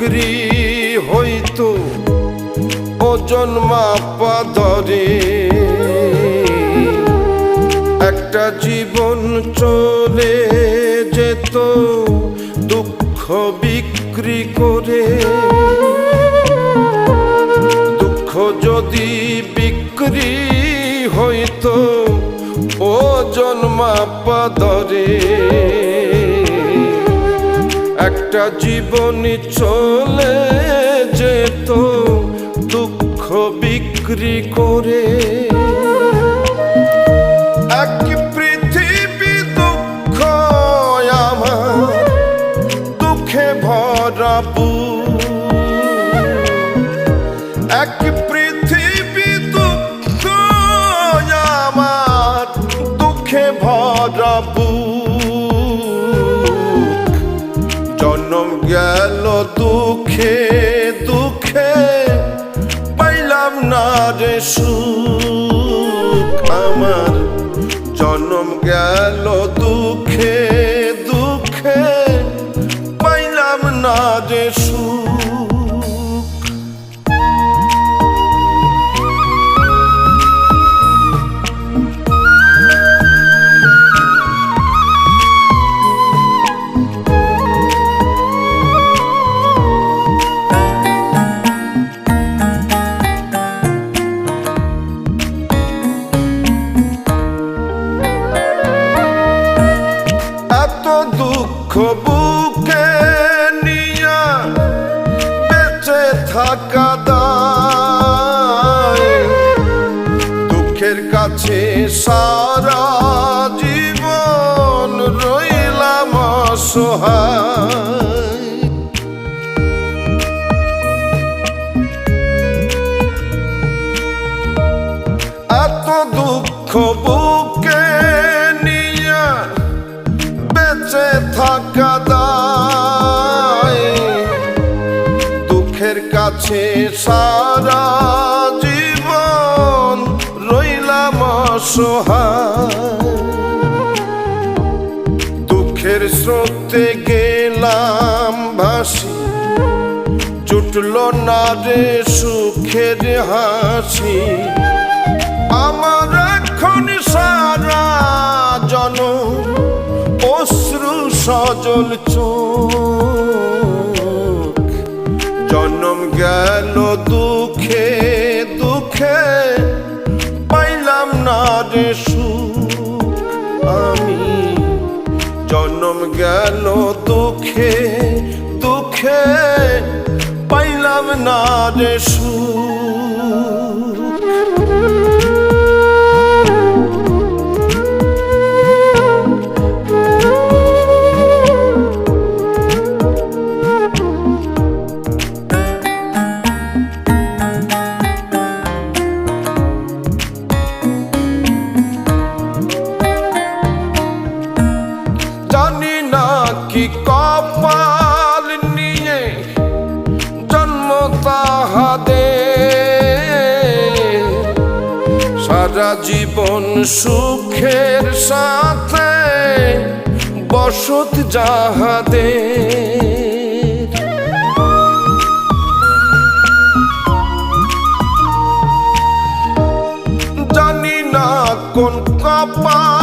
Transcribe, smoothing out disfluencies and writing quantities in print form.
বিক্রি হইতো ওজন মাপা দরে, একটা জীবন চলে যেত দুঃখ বিক্রি করে। দুঃখ যদি বিক্রি হইতো ওজন মাপা দরে, একটা জীবনী চলে যেত দুঃখ বিক্রি করে। এক পৃথিবী দুঃখ আমার, দুঃখে ভরা বুক। এক পৃথিবী দুঃখ আমার, দুঃখে ভরা বুক। জন্ম গেল দুঃখে দুঃখে, পাইলাম না রে সুখ আমার। জন্ম গেল দুঃখে দুঃখে, পাইলাম না রে সুখ। দুঃখ বুকে নিয়া বেঁচে থাকা দায়, দুঃখের কাছে সারা জীবন রইলাম অসহায়। এত দুঃখ বুকে নিয়া বেঁচে থাকা দায়, দুঃখের কাছে সারা জীবন রইলাম অসহায়। দুঃখের স্রোতে গেলাম ভাসি, জুটল না রে সুখের হাসি। আমার এখন সারা জনম অশ্রু সজল চোখ। জন্ম গেল দুঃখে দুঃখে, পাইলাম না রে সুখ আমি। জন্ম গেল দুঃখে দুঃখে, পাইলাম না রে সুখ। জানি না কি কপাল নিয়ে জন্ম তাহাদের, সারা জীবন সুখের সাথে বসত যাহাদের। জানি না কোন কপাল